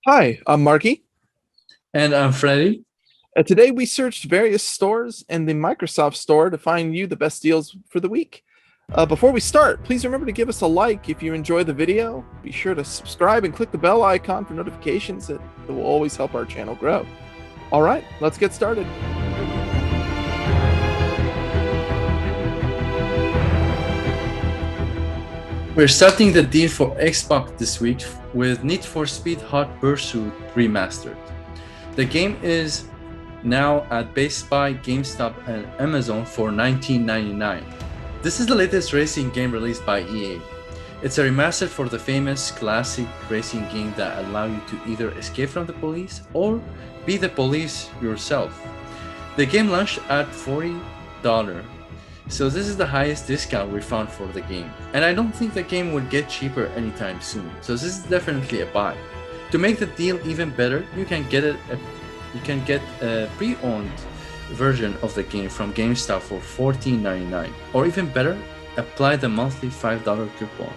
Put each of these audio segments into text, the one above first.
Hi, I'm Marky. And I'm Freddy. Today we searched various stores and the Microsoft Store to find you the best deals for the week. Before we start, please remember to give us a like if you enjoy the video. Be sure to subscribe and click the bell icon for notifications. It will always help our channel grow. All right, let's get started. We're starting the deal for Xbox this week with Need for Speed Hot Pursuit Remastered. The game is now at Best Buy, GameStop, and Amazon for $19.99. This is the latest racing game released by EA. It's a remaster for the famous classic racing game that allows you to either escape from the police or be the police yourself. The game launched at $40, so this is the highest discount we found for the game, and I don't think the game will get cheaper anytime soon, so this is definitely a buy. To make the deal even better, you can get a pre-owned version of the game from GameStop for $14.99, or even better, apply the monthly $5 coupon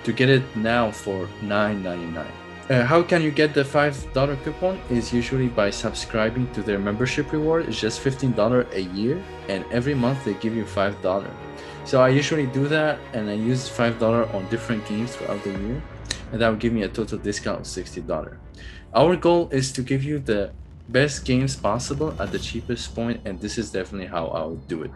to get it now for $9.99. How can you get the $5 coupon? Is usually by subscribing to their membership reward. It's just $15 a year, and every month they give you $5. So I usually do that, and I use $5 on different games throughout the year, and that will give me a total discount of $60. Our goal is to give you the best games possible at the cheapest point, and this is definitely how I would do it.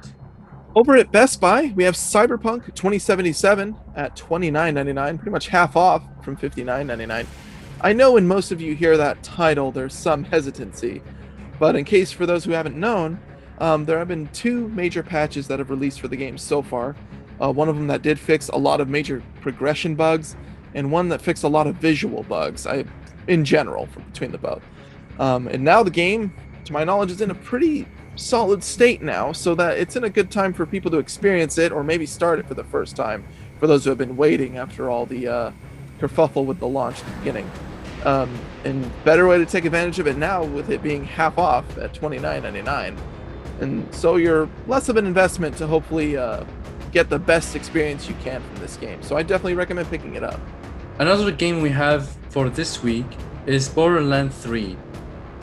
Over at Best Buy, we have Cyberpunk 2077 at $29.99, pretty much half off from $59.99. I know when most of you hear that title, there's some hesitancy, but in case for those who haven't known, there have been two major patches that have released for the game so far. One of them that did fix a lot of major progression bugs, and one that fixed a lot of visual bugs, in general, between the both. And now the game, to my knowledge, is in a pretty solid state now, so that it's in a good time for people to experience it, or maybe start it for the first time, for those who have been waiting after all the kerfuffle with the launch at the beginning. And better way to take advantage of it now with it being half off at $29.99. And so you're less of an investment to hopefully get the best experience you can from this game. So I definitely recommend picking it up. Another game we have for this week is Borderlands 3.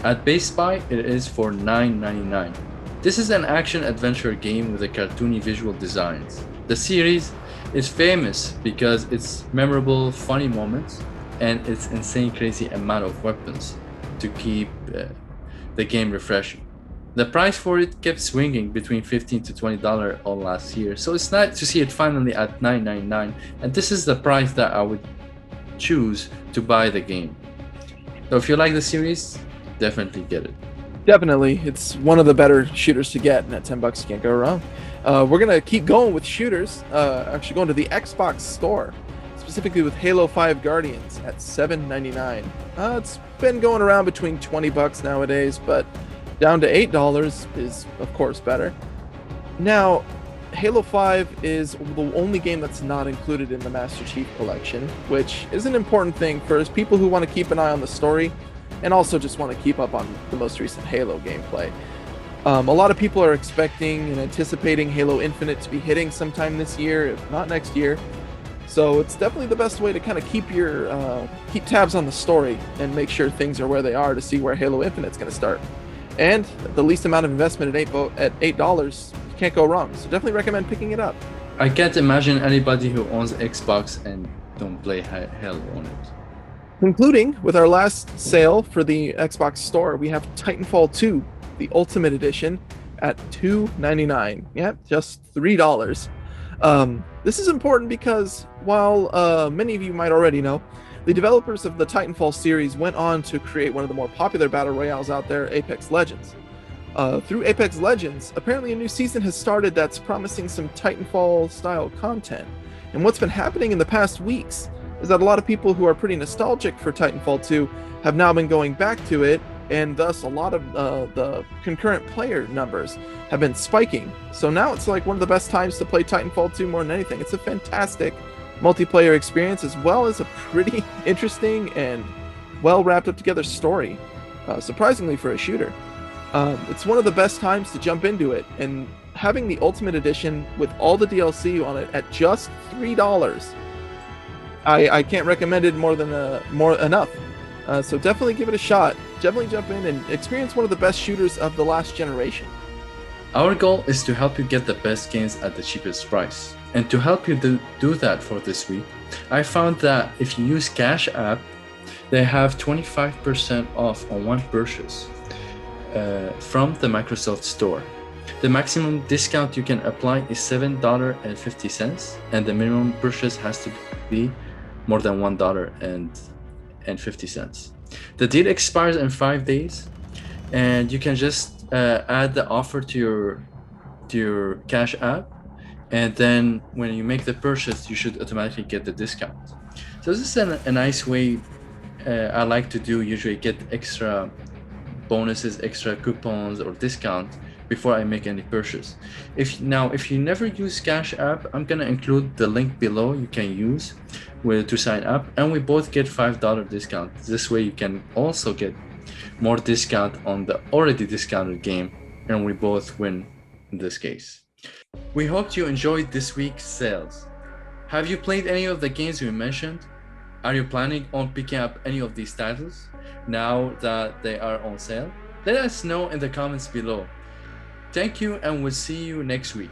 At Best Buy, it is for $9.99. This is an action-adventure game with a cartoony visual designs. The series is famous because it's memorable, funny moments, and its insane, crazy amount of weapons to keep the game refreshing. The price for it kept swinging between $15 to $20 all last year, so it's nice to see it finally at $9.99, and this is the price that I would choose to buy the game. So if you like the series, definitely get it. Definitely, it's one of the better shooters to get, and at $10 you can't go wrong. We're gonna keep going with shooters. Actually, going to the Xbox Store, specifically with Halo 5 Guardians at $7.99. It's been going around between $20 nowadays, but down to $8 is, of course, better. Now, Halo 5 is the only game that's not included in the Master Chief Collection, which is an important thing for people who want to keep an eye on the story and also just want to keep up on the most recent Halo gameplay. A lot of people are expecting and anticipating Halo Infinite to be hitting sometime this year, if not next year. So it's definitely the best way to kind of keep tabs on the story and make sure things are where they are to see where Halo Infinite's going to start. And the least amount of investment at $8, you can't go wrong. So definitely recommend picking it up. I can't imagine anybody who owns Xbox and don't play Halo on it. Concluding with our last sale for the Xbox Store, we have Titanfall 2, the Ultimate Edition, at $2.99. Yeah, just $3. This is important because while many of you might already know, the developers of the Titanfall series went on to create one of the more popular battle royales out there, Apex Legends. Through Apex Legends, apparently a new season has started that's promising some Titanfall-style content. And what's been happening in the past weeks is that a lot of people who are pretty nostalgic for Titanfall 2 have now been going back to it, and thus a lot of the concurrent player numbers have been spiking. So now it's like one of the best times to play Titanfall 2 more than anything. It's a fantastic multiplayer experience, as well as a pretty interesting and well wrapped up together story, surprisingly for a shooter. It's one of the best times to jump into it, and having the Ultimate Edition with all the DLC on it at just $3, I can't recommend it more enough. So definitely give it a shot. Definitely jump in and experience one of the best shooters of the last generation. Our goal is to help you get the best games at the cheapest price. And to help you do that for this week, I found that if you use Cash App, they have 25% off on one purchase from the Microsoft Store. The maximum discount you can apply is $7.50, and the minimum purchase has to be more than $1.50. The deal expires in 5 days, and you can just add the offer to your Cash App, and then when you make the purchase, you should automatically get the discount. So this is a nice way I like to do. Usually get extra bonuses, extra coupons or discount before I make any purchase. If you never use Cash App, I'm gonna include the link below you can use to sign up, and we both get $5 discount. This way you can also get more discount on the already discounted game, and we both win in this case. We hope you enjoyed this week's sales. Have you played any of the games we mentioned? Are you planning on picking up any of these titles now that they are on sale? Let us know in the comments below. Thank you, and we'll see you next week.